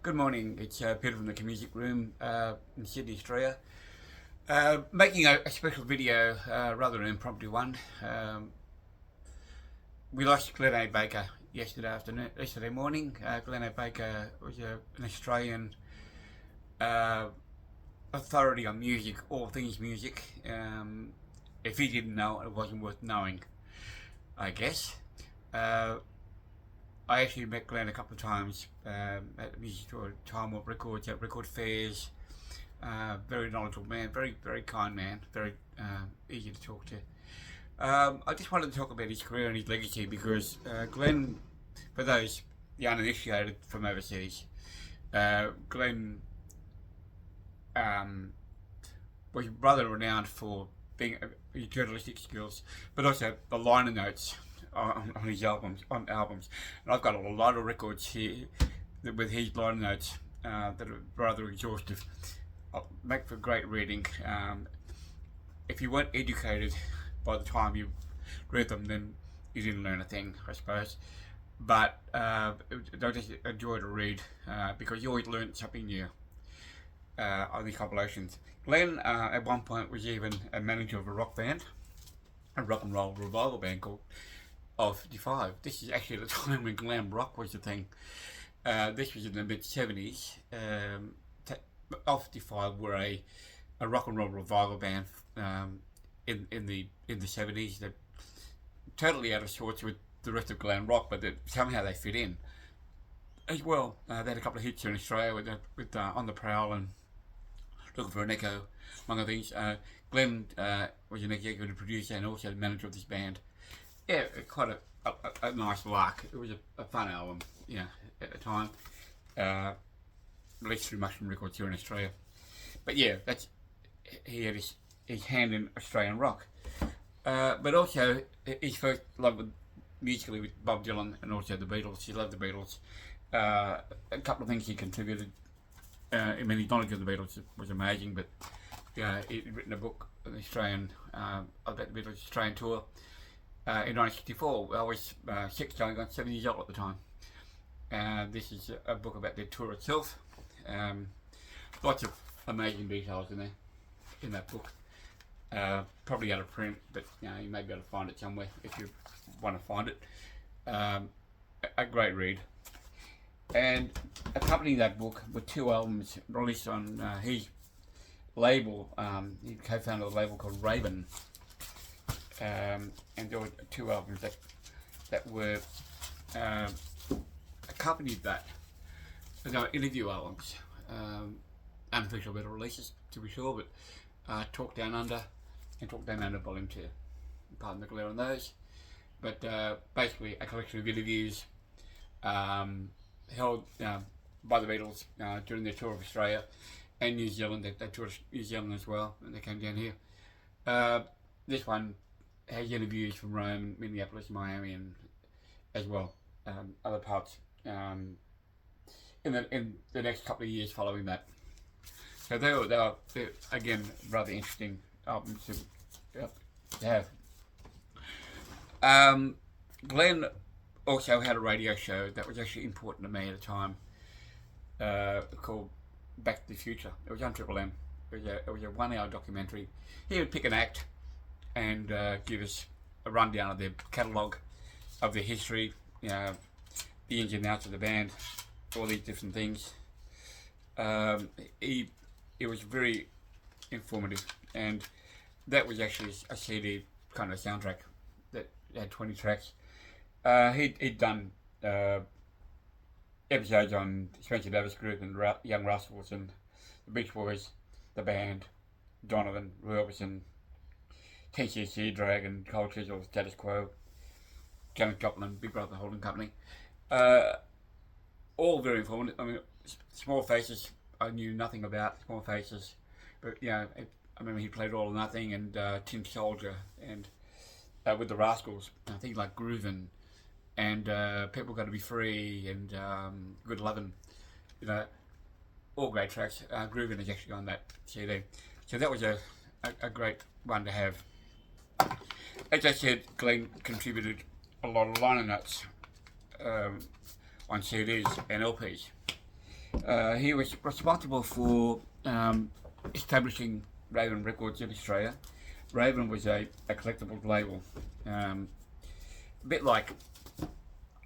Good morning, it's Peter from the Music Room in Sydney, Australia. Making a special video, rather an impromptu one. We lost Glenn Baker yesterday morning. Glenn Baker was an Australian authority on music, all things music. If he didn't know, it wasn't worth knowing, I guess. I actually met Glenn a couple of times at the music store, Time Warp Records, at record fairs. Very knowledgeable man, very kind man, very easy to talk to. I just wanted to talk about his career and his legacy because Glenn, for those the uninitiated from overseas, Glenn was rather renowned for being his journalistic skills, but also the liner notes on his albums. And I've got a lot of records here with his liner notes that are rather exhaustive. Make for great reading. If you weren't educated by the time you read them, then you didn't learn a thing, I suppose. But they're just a joy to read because you always learn something new on these compilations. Glenn at one point was even a manager of a rock band, a rock and roll revival band called of 55. This is actually the time when glam rock was the thing. This was in the mid 70s. Of 55 were a rock and roll revival band in the 70s. They're totally out of sorts with the rest of glam rock, but somehow they fit in as well. They had a couple of hits here in Australia with On the Prowl and Looking for an Echo, among other things. Glenn was an executive producer and also the manager of this band. Yeah, quite a nice lark. It was a fun album, at the time. Released through Mushroom Records here in Australia. But yeah, he had his hand in Australian rock. But also, his first love musically with Bob Dylan and also the Beatles. He loved the Beatles. A couple of things he contributed. His knowledge of the Beatles was amazing, but he'd written a book, an Australian, about the Beatles Australian tour. In 1964, I was 6, going on 7 years old at the time. This is a book about their tour itself. Lots of amazing details in that book. Probably out of print, but you may be able to find it somewhere if you want to find it. A great read. And accompanying that book were 2 albums released on his label. He co-founded a label called Raven. And there were 2 albums that were accompanied that. They were interview albums, unofficial metal releases to be sure, but Talk Down Under and Talk Down Under Volume 2. Pardon the glare on those. But basically a collection of interviews held by the Beatles during their tour of Australia and New Zealand. They toured New Zealand as well, and they came down here. This one has interviews from Rome, Minneapolis, Miami, and as well other parts in the next couple of years following that. So they were again rather interesting albums to have. Glenn also had a radio show that was actually important to me at the time, called Back to the Future. It was on Triple M. It was a 1-hour documentary. He would pick an act and give us a rundown of their catalogue, of their history, the ins and outs of the band, all these different things. It was very informative, and that was actually a CD kind of soundtrack that had 20 tracks. He'd done episodes on Spencer Davis Group and Young Russells and the Beach Boys, the band, Donovan, Roy Orbison, TCC, Dragon, Cold Chisel, Status Quo, Janis Joplin, Big Brother Holding Company. All very informative. I mean, Small Faces, I knew nothing about Small Faces, but I remember he played All or Nothing and Tin Soldier, and with the Rascals, things like Groovin' and People Gotta Be Free and Good Lovin', all great tracks. Groovin' is actually on that CD, so that was a great one to have. As I said, Glenn contributed a lot of liner notes on CDs and LPs. He was responsible for establishing Raven Records in Australia. Raven was a collectibles label, a bit like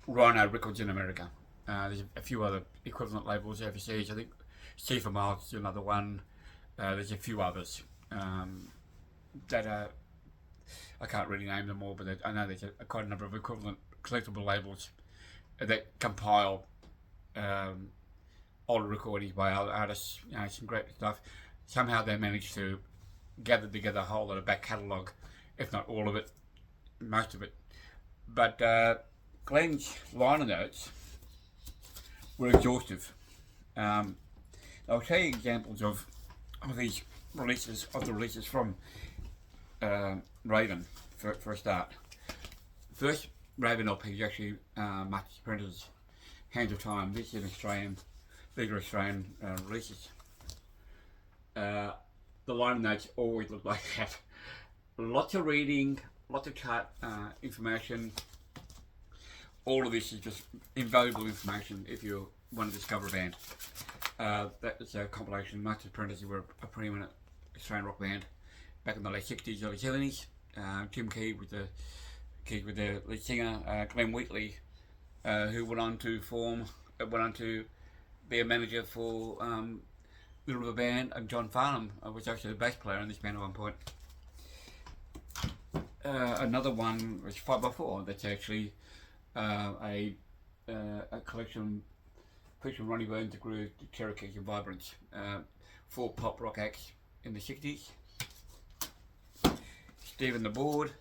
Rhino Records in America. There's a few other equivalent labels overseas. I think C for Miles is another one. There's a few others that are, I can't really name them all, but I know there's quite a number of equivalent collectible labels that compile older recordings by other artists, some great stuff. Somehow they managed to gather together a whole lot of back catalogue, if not all of it, most of it. But Glenn's liner notes were exhaustive. I'll show you examples of these releases, of the releases from Raven for a start. First Raven LP is actually Marcus Printer's Hands of Time. This is Australian. These are Australian releases. The liner notes always look like that. Lots of reading, lots of chart information. All of this is just invaluable information if you want to discover a band. That's a compilation. Marcus Printers were a preeminent Australian rock band back in the late 60s, early 70s. Tim Key was the lead singer. Glenn Wheatley, who went on to be a manager for Little River Band, and John Farnham was actually the bass player in this band at one point. Another one was 5x4. That's actually a collection featuring Ronnie Burns, The Groove, the Cherokees and Vibrants. 4 pop rock acts in the 60s. Stephen the Board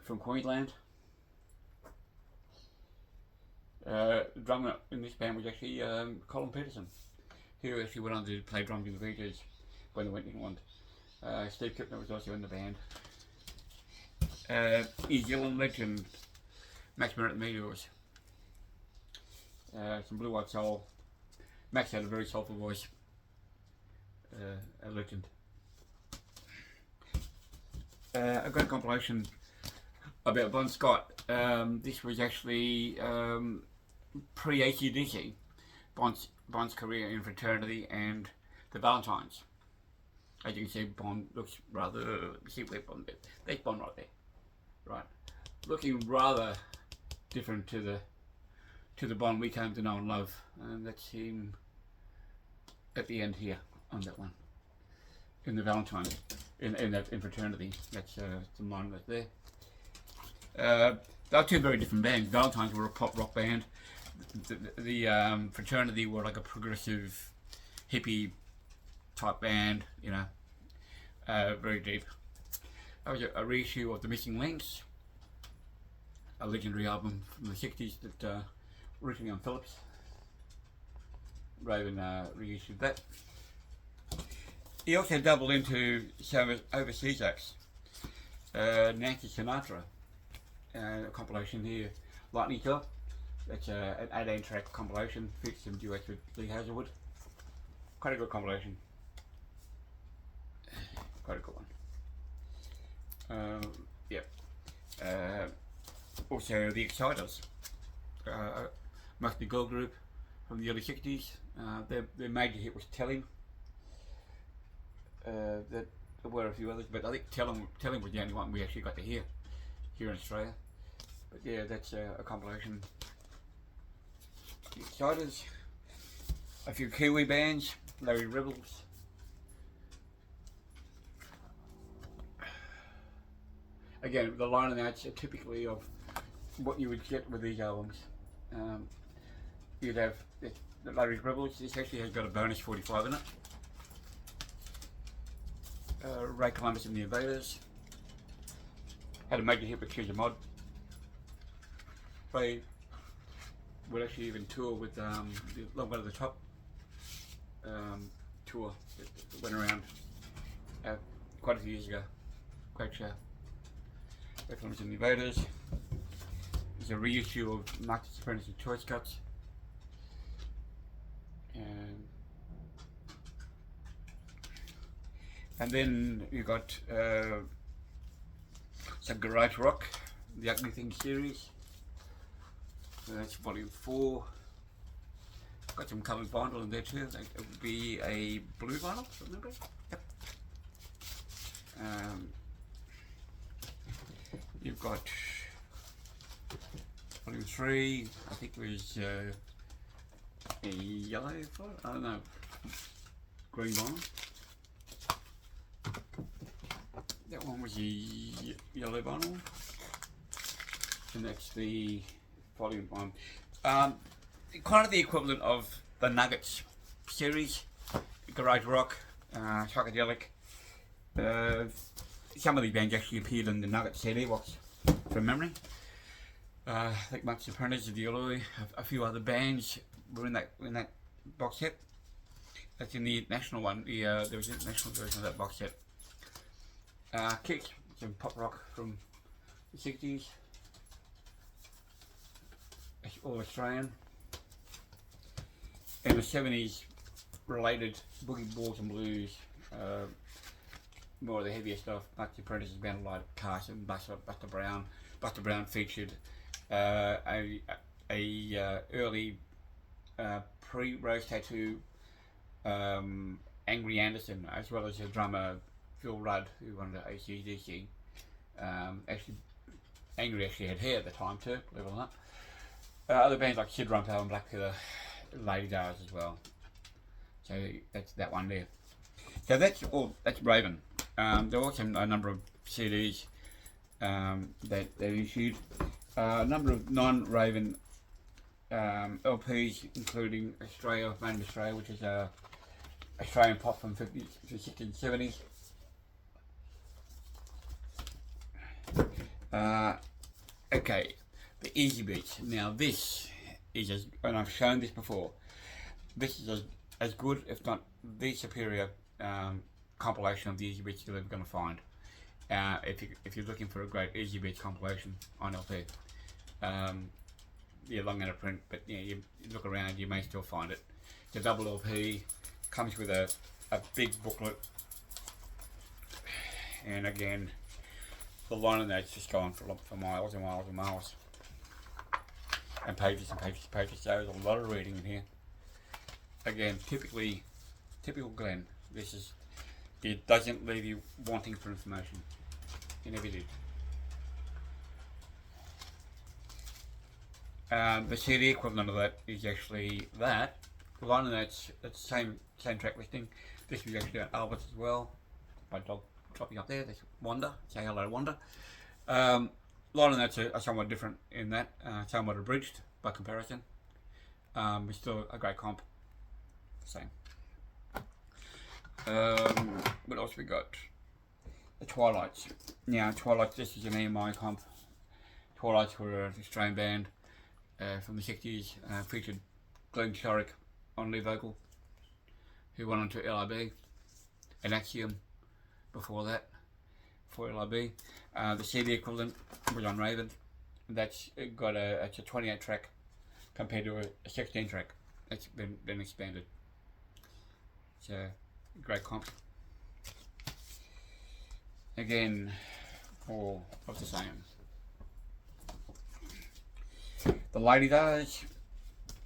from Queensland. The drummer in this band was actually Colin Peterson, who actually went on to play drums in the Beatles when they went to England. Steve Kipner was also in the band. New Zealand legend Max Merritt and the Meteors. Some blue-eyed soul. Max had a very soulful voice. A legend. A great compilation about Bon Scott. This was actually pre-AC/DC. Bon's career in Fraternity and the Valentines. As you can see, Bon looks rather. See where Bon is. There's Bon right there, right? Looking rather different to the Bon we came to know and love, and that's him at the end here on that one. In the Valentines, in Fraternity, that's some line right there. They were two very different bands. Valentines were a pop rock band. The Fraternity were like a progressive hippie type band, very deep. That was a reissue of The Missing Links, a legendary album from the 60s that originally on Phillips. Raven reissued that. He also doubled into some overseas acts. Nancy Sinatra, a compilation here, Lightning Club. That's an 18-track compilation, features some duets with Lee Hazelwood. Quite a good compilation. Quite a good one. Also the Exciters, mostly girl group from the early 60s. Their major hit was Tell Him. There were a few others, but I think Tell Him was the only one we actually got to hear here in Australia. But yeah, that's a compilation. The Exciters, a few Kiwi bands, Larry Rebels. Again, the liner notes are typically of what you would get with these albums. You'd have the Larry Rebels. This actually has got a bonus 45 in it. Ray Columbus and the Invaders had a major hit with Choose a Mod. Ray would actually even tour with the Long Way to the Top tour that went around quite a few years ago. Great show. Ray Columbus and the Invaders. There's a reissue of Marcus Apprentice's Choice Cuts. And then you got some garage rock, the Ugly Things series. So that's volume 4. got some coloured vinyl in there too. It would be a blue vinyl, remember? Yep. You've got volume 3, I think it was a yellow, I don't know, green vinyl. That one was the yellow vinyl, and that's the volume 1. Kind of the equivalent of the Nuggets series, garage rock, psychedelic. Some of the bands actually appeared in the Nuggets CD box, from memory. I think Marks and Apprentice, The Alloy, a few other bands were in that box set. That's in the national one. There was a national version of that box set. Kick, some pop rock from the 60s. It's all Australian. And the 70s related boogie balls and blues. More of the heavier stuff. Marks and Apprentice's band like Carson, Buster Brown. Buster Brown featured a early pre-Rose Tattoo Angry Anderson, as well as a drummer Phil Rudd, who wanted AC/DC. Actually, Angry actually had hair at the time too, believe it or not. Other bands like Sid Rumpel and Black Feather, Lady Dars as well. So that's that one there. So that's Raven. There were also a number of CDs that they issued. A number of non-Raven LPs, including Australia, Made in Australia, which is Australian pop from 50s to 60s and 70s. Okay, the Easy Beats. Now this is, and I've shown this before, this is as good, if not the superior compilation of the Easy Beats you're ever going to find. If you're looking for a great Easy Beats compilation on LP. Yeah, long out of print, but yeah, you look around, you may still find it. It's a double LP, comes with a big booklet, and again, the liner notes just go on for miles and miles and miles, and pages and pages and pages. So there's a lot of reading in here. Again, typical Glenn. It doesn't leave you wanting for information. It never did. The CD equivalent of that is actually that. The liner notes, it's the same track listing. This was actually on Albert as well. My dog dropping up there. There's Wanda. Say hello, Wanda. Liner notes are somewhat different in that, somewhat abridged by comparison. It's still a great comp. Same. What else we got? The Twilights. Now, Twilights, this is an EMI comp. Twilights were an Australian band from the 60s, featured Glenn Shorrock on lead vocal, who went on to LIB, and Axiom before that, for LIB. The CD equivalent was on Raven. That's got it's a 28 track compared to a 16 track. It's been expanded. It's a great comp. Again, all of the same. The Lady Dars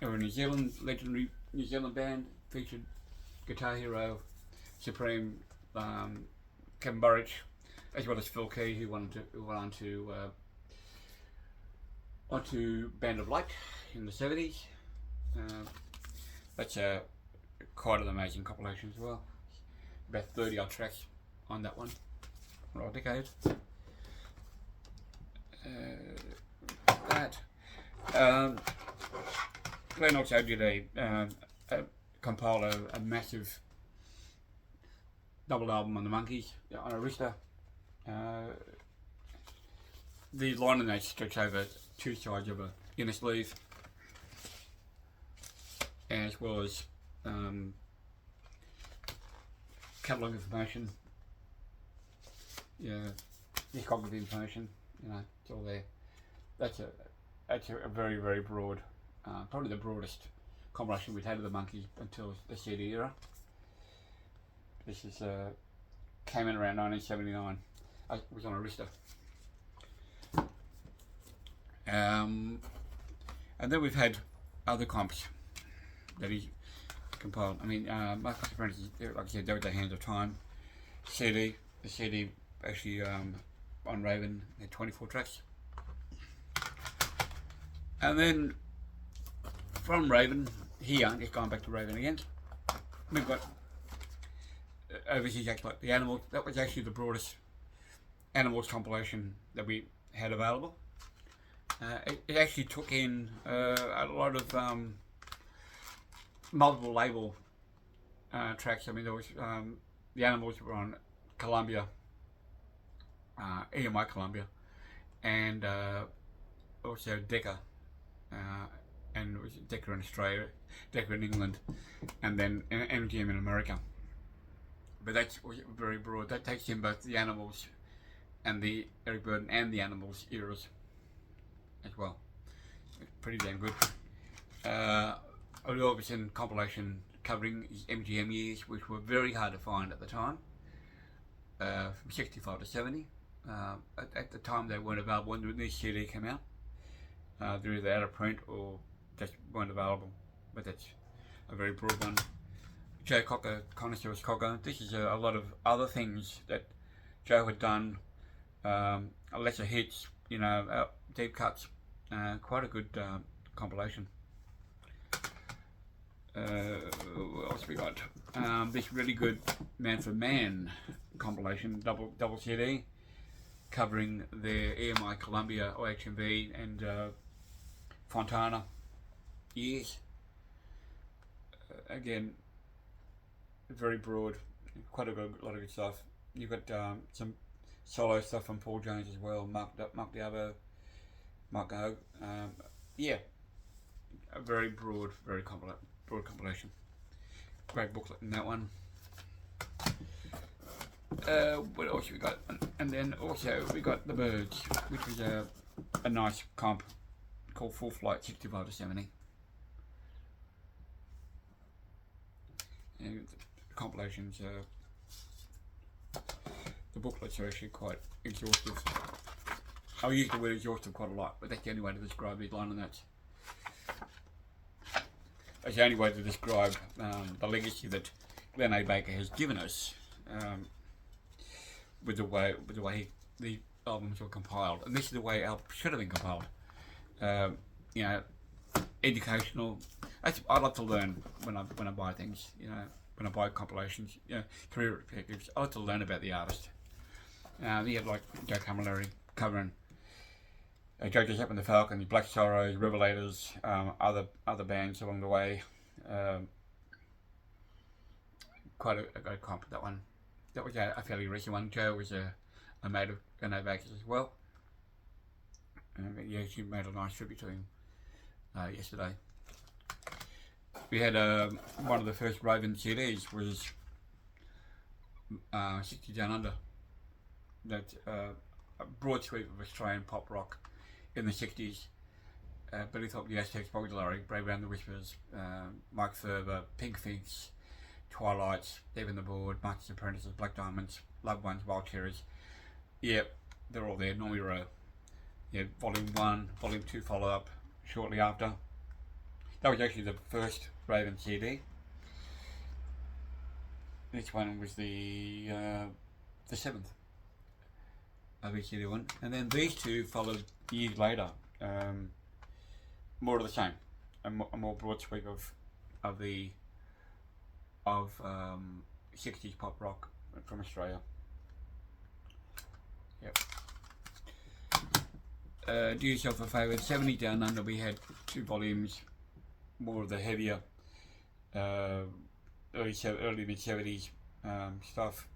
are a legendary New Zealand band, featured guitar hero Supreme Kevin Burridge, as well as Phil Key, who went on to Band of Light in the 70s. That's quite an amazing compilation as well. About 30 odd tracks on that one, for a decade. Glenn also did compiled a massive double album on the Monkeys on Arista. The liner notes stretch over two sides of a inner sleeve, as well as catalogue information, discography information. It's all there. That's a very, very broad, probably the broadest compilation we've had of the Monkeys until the CD era. This is came in around 1979. It was on Arista. And then we've had other comps that he compiled. I mean, Marcus Apprentice, like I said, they were the Hands of Time CD. The CD actually on Raven had 24 tracks. And then from Raven, here, just going back to Raven again, we've got overseas acts like the Animals. That was actually the broadest Animals compilation that we had available. It actually took in a lot of multiple label tracks. I mean, there was the Animals were on Columbia, EMI Columbia, and also Decca, and it was Decca in Australia, Decca in England, and then MGM in America. But that's very broad. That takes in both the Animals and the Eric Burdon and the Animals eras as well. It's pretty damn good. Oli Orbison compilation covering his MGM years, which were very hard to find at the time, from 65 to 70. At the time they weren't available when this CD came out. They're either out of print or just weren't available, but that's a very broad one. Joe Cocker, Connoisseur's Cocker. This is a lot of other things that Joe had done, lesser hits, deep cuts. Quite a good compilation. What else we got? This really good Man for Man compilation, double CD, covering the EMI Columbia, OHMV, and Fontana years. Again, very broad, quite a lot of good stuff. You've got some solo stuff from Paul Jones as well, Mark Diabo, Mark Hogue. Yeah, a very broad compilation. Great booklet in that one. What else we got? And then also we got The Birds, which was a nice comp called Full Flight 65 to 70. And the compilations, the booklets are actually quite exhaustive. I'll use the word exhaustive quite a lot, but that's the only way to describe these liner notes. That's the only way to describe the legacy that Glenn A. Baker has given us, with the way the albums were compiled, and this is the way albums should have been compiled. Educational. I love to learn when I buy things. When I buy compilations, career perspectives. I like to learn about the artist. You have like Joe Camilleri covering Joe Giuseppe and the Falcons, Black Sorrows, Revelators, other bands along the way. Quite a good comp, that one. That was a fairly recent one. Joe was a mate of Glenn Baker's as well. Yeah, she made a nice tribute to him yesterday. We had one of the first Raven CDs was 60 Down Under. That a broad sweep of Australian pop rock in the 60s. Billy Thorpe, the Aztecs, Bog Larry, Brave Around the Whispers, Mike Ferber, Pink Finks, Twilights, Devin the Board, Marcus Apprentices, Black Diamonds, Loved Ones, Wild Cherries. Yep, they're all there. Normie Rowe. Yeah, Volume 1, Volume 2 follow up shortly after. That was actually the first Raven CD. This one was the 7th of each CD one, and then these two followed years later. More of the same, a more broad sweep of 60s pop rock from Australia. Yep. Do yourself a favour. 70 Down Under, we had 2 volumes, more of the heavier early mid 70s stuff.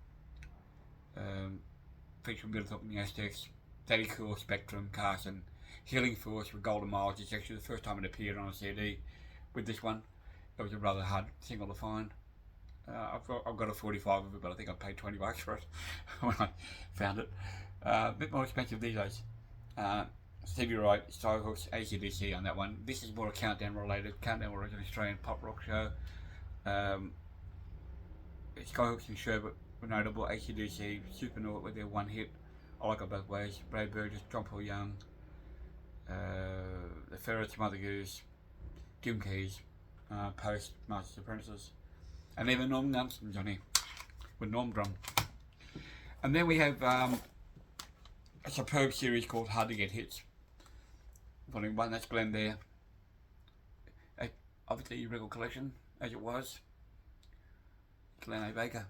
Featuring Billy Thorpe and the Aztecs, Daddy Cool, Spectrum, Carson, Healing Force with Golden Miles. It's actually the first time it appeared on a CD with this one. It was a rather hard single to find. I've got a 45 of it, but I think I paid $20 for it when I found it. A bit more expensive these days. Stevie Wright, Skyhooks, AC/DC on that one. This is more a Countdown related. Countdown was an Australian pop rock show. Skyhooks and Sherbet were notable. AC/DC, Supernaut with their one hit. I Like It Both Ways. Ray Burgess, John Paul Young, The Ferrets, Mother Goose, Jim Keys, post Masters Apprentices, and even Norm Gunston's on here with Norm Drum. And then we have a superb series called Hard to Get Hits. Volume 1, that's Glenn there. Obviously your record collection, as it was. Glenn A. Baker.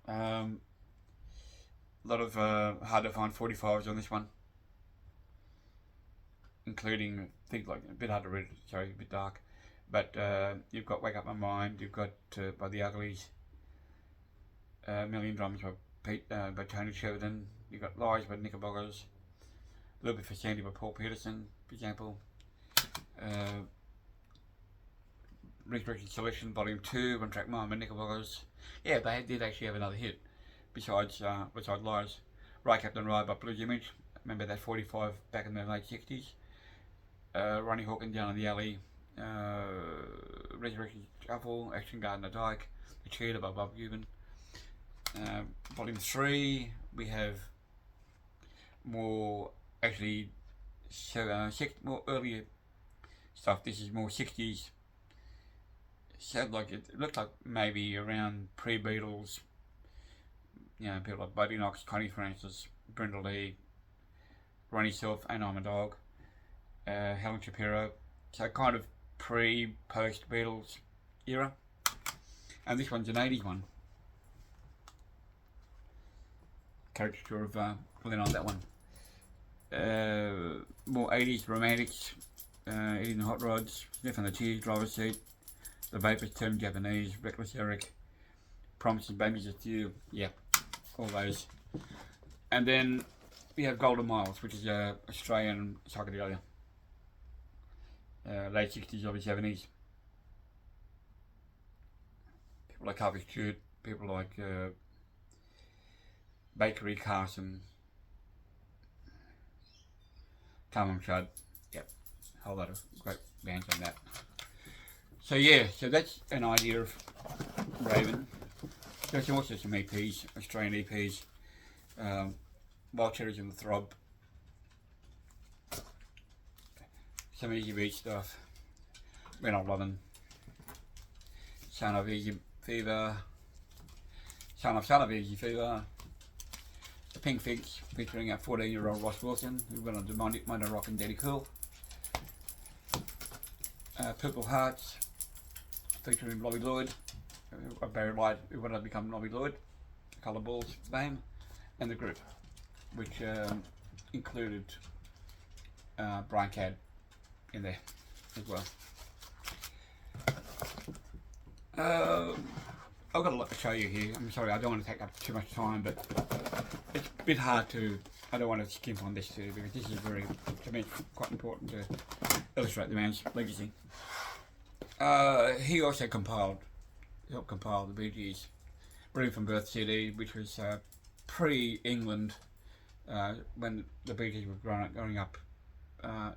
A lot of hard to find 45s on this one, including things like, a bit hard to read, sorry, a bit dark, but you've got Wake Up My Mind, you've got by the Uglies, Million Drums by Tony Sheridan, you've got Lies by Knickerbockers, A Little Bit for Sandy by Paul Peterson, for example. Resurrection Selection Volume 2, One Track Mind by Knickerbockers. Yeah, they did actually have another hit besides Lies. Right Captain Ride by Blues Image. Remember that 45 back in the late 60s. Ronnie Hawkins, Down in the Alley. Resurrection Shuffle, Action Gardener Dyke, The Cheater by Bob Cuban. Volume 3, we have more actually more earlier stuff. This is more 60s. Sounds like it looked like maybe around pre-Beatles, you know, people like Buddy Knox, Connie Francis, Brenda Lee, Ronnie Self, and I'm a Dog, Helen Shapiro, so kind of pre-post Beatles era. And this one's an 80s one. Caricature of Glenn on that one. More 80s romantics, Eating the Hot Rods, Sniff on the Cheese, Driver's Seat, The Vapors Turned Japanese, Reckless Eric, Promises Babies It's You, yeah, all those. And then we have Golden Miles, which is Australian psychedelia, late 60s, early 70s. People like Harvey Stewart, people like Bakery Carson, Carmen Chud, yep, a whole lot of great bands on that. So yeah, so that's an idea of Raven. There's also some EPs, Australian EPs, Wild Cherries and the Throb, some Easy Beat stuff, When I'm Lovin', Son of Easy Fever, Son of Easy Fever, The Pink Figs featuring our 14-year-old Ross Wilson, who went on to Monday Rock and Daddy Cool, Purple Hearts, featuring Bobby Lloyd, Barry White, who went on to become Bobby Lloyd, Colour Balls fame, and The Group, which included Brian Cadd in there as well. I've got a lot to show you here. I'm sorry, I don't want to take up too much time, but it's a bit hard to, I don't want to skimp on this too, because this is very, to me, quite important to illustrate the man's legacy. He also helped compile the Bee Gees' Room from Birth CD, which was pre-England, when the Bee Gees were growing up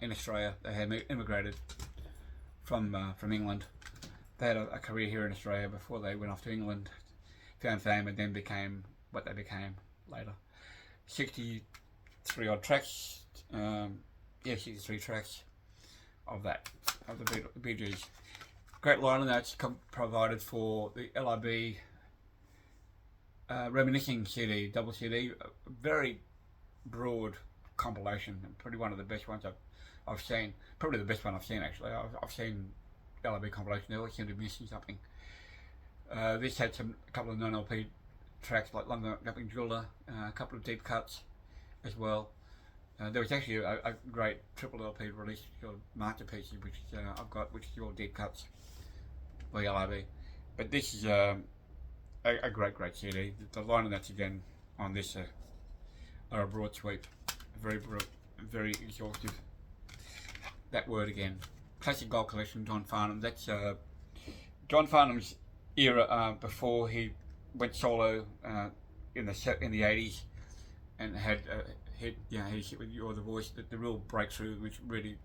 in Australia. They had immigrated from England. They had a career here in Australia before they went off to England, found fame, and then became what they became later. 63 odd tracks, 63 tracks of the Bee Gees. Great liner notes provided for the LIB Reminiscing CD, double CD, a very broad compilation, and probably one of the best ones I've seen. Probably the best one I've seen actually. I've seen LIB compilation, they always seem to be missing something. This had a couple of non-LP tracks like London Upping Jeweller, a couple of deep cuts as well. There was actually a great triple LP release called Masterpieces, which I've got, which is all deep cuts by LIB. But this is a great CD. The liner notes again on this are a broad sweep, very broad, very exhaustive. That word again. Classic Gold Collection, John Farnham. That's John Farnham's era before he went solo in the 80s and had hit with You're the Voice, the real breakthrough, which really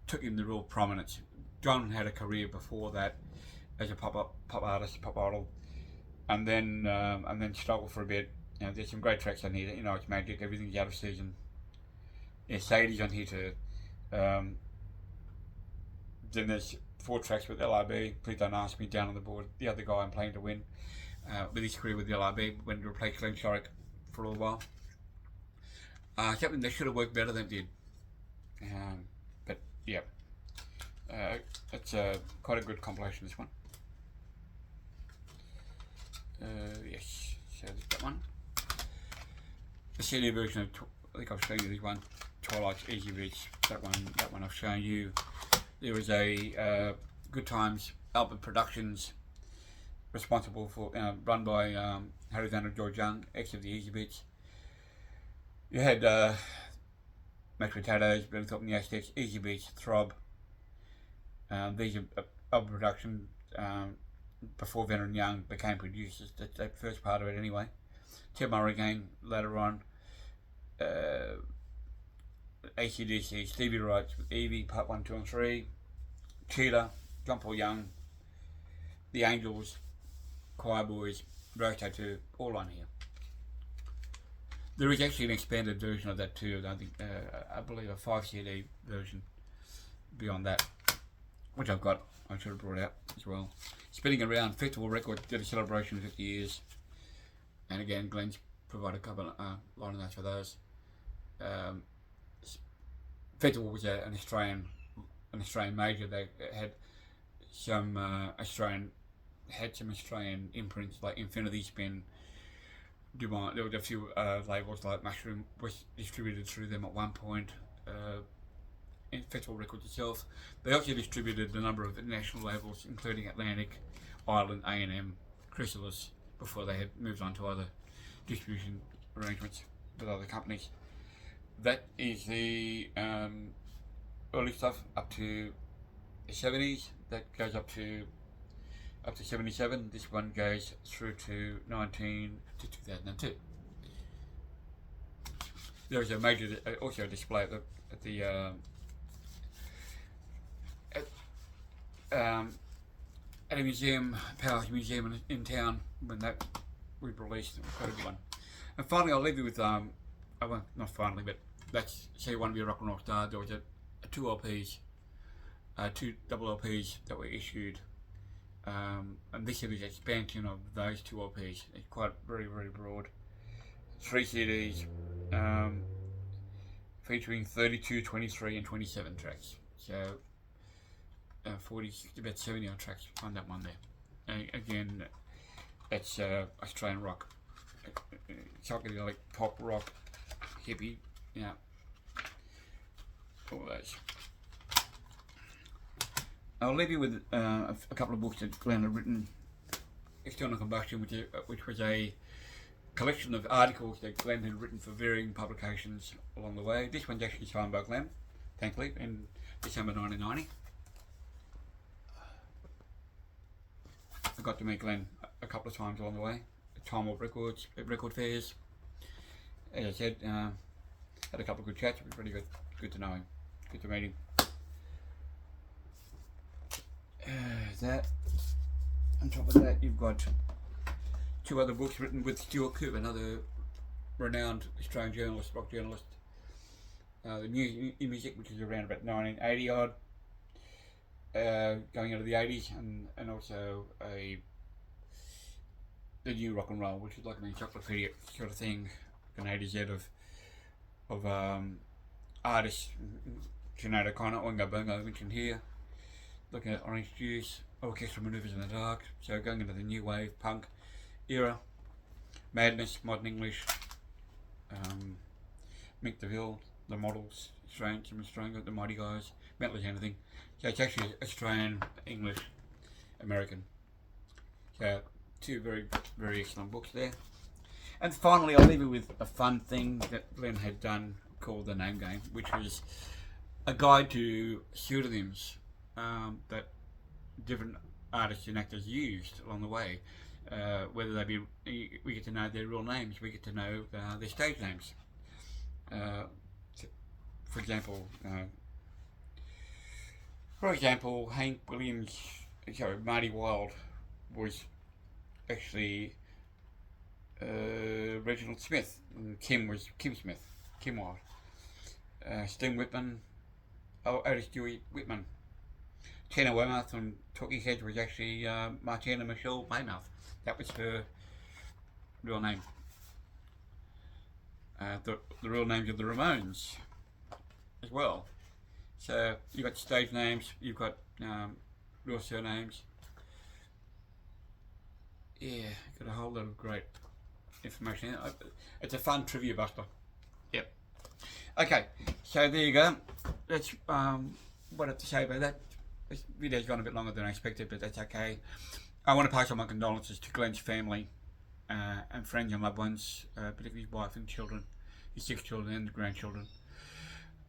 took him the real prominence. John had a career before that as a pop artist, pop idol, and then struggled for a bit. You know, there's some great tracks on here. You know, It's Magic, Everything's Out of Season. Yeah, Sadie's on here too. then there's 4 tracks with LRB, Please Don't Ask Me, down on the board. The other guy I'm playing to win with his career with the LRB, went to replace Glenn Shorrock for a little while. Something that should have worked better than it did. But yeah, it's quite a good compilation, this one. Yes, so there's that one. The CD version of, I think I've shown you this one, Twilight's Easy Beats. That one I've shown you. There was a Good Times Albert Productions, responsible for, run by Harry Van and George Young, ex of the Easy Beats. You had Mashed Potatoes, Billy Thorpe and the Aztecs, Easy Beats, Throb. These are Albert Production before Van and Young became producers. That first part of it anyway. Ted Murray again later on. AC/DC, Stevie Wright with Evie, Part 1, 2 and 3. Cheetah, John Paul Young, The Angels, Choir Boys, Rose Tattoo, all on here. There is actually an expanded version of that too. I think, I believe a 5 CD version beyond that, which I've got. I should have brought out as well. Spinning Around, Festival Records did a celebration of 50 years, and again, Glenn's provided a couple line notes for those. Festival was an Australian major. They had some Australian imprints like Infinity Spin, Dumont. There were a few labels like Mushroom was distributed through them at one point. In Festival Records itself, they also distributed a number of international labels, including Atlantic, Island, A&M, Chrysalis, before they had moved on to other distribution arrangements with other companies. That is the early stuff up to the 70s. That goes up to 77. This one goes through to 2002. There was a major, also a display at the at a museum, Powerhouse Museum in town, when that was released. It was quite a good one. And finally, I'll leave you with well, not finally, but let's say one of your rock and roll star. There was a 2 LPs, 2 double LPs that were issued, and this is the expansion of those 2 LPs. It's quite very broad. 3 CDs, featuring 32, 23, and 27 tracks. So 40, about 70 odd tracks on that one there. And again, that's Australian rock, psychedelic pop rock, hippie, yeah, all those. I'll leave you with a couple of books that Glenn had written. External Combustion, which was a collection of articles that Glenn had written for varying publications along the way. This one's actually signed by Glenn, thankfully, in December 1990. I got to meet Glenn a couple of times along the way at Time Warp Records, at record fairs. As I said, had a couple of good chats. It was really good to know him, good to meet him. That, on top of that, you've got 2 other books written with Stuart Cooper, another renowned Australian journalist, rock journalist. The music, which is around about 1980 odd, going into the 80s, and also the new rock and roll, which is like an encyclopedia sort of thing, an A to Z of artists. Sinead O'Connor, Oingo Boingo mentioned here. Looking at Orange Juice, Orchestral Manoeuvres in the Dark, so going into the new wave punk era. Madness, Modern English, Mick DeVille, The Models, Strange, The Mighty Guys, Metal Anything. So it's actually Australian, English, American. So 2 very excellent books there. And finally, I'll leave you with a fun thing that Glenn had done called The Name Game, which was a guide to pseudonyms that different artists and actors used along the way. Whether they be, we get to know their real names, we get to know their stage names. For example, Hank Williams, Marty Wilde was actually Reginald Smith, and Kim was Kim Smith, Kim Wilde. Sting Whitman, Otis Dewey Whitman. Tina Weymouth from Talking Heads was actually Martina Michelle Weymouth. That was her real name. The real names of the Ramones as well. So you've got stage names, you've got real surnames. Yeah, got a whole lot of great information. It's a fun trivia buster. Yep. Okay, so there you go. That's what I have to say about that. This video's gone a bit longer than I expected, but that's okay. I want to pass on my condolences to Glenn's family and friends and loved ones, particularly his wife and children, his 6 children and the grandchildren.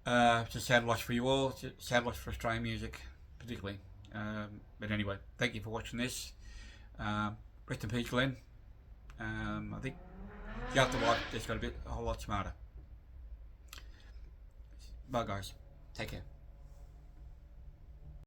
It's a sad loss for you all. It's a sad loss for Australian music, particularly. But anyway, thank you for watching this. Rest in peace, Glenn. I think the afterlife just got a whole lot smarter. Bye, guys. Take care.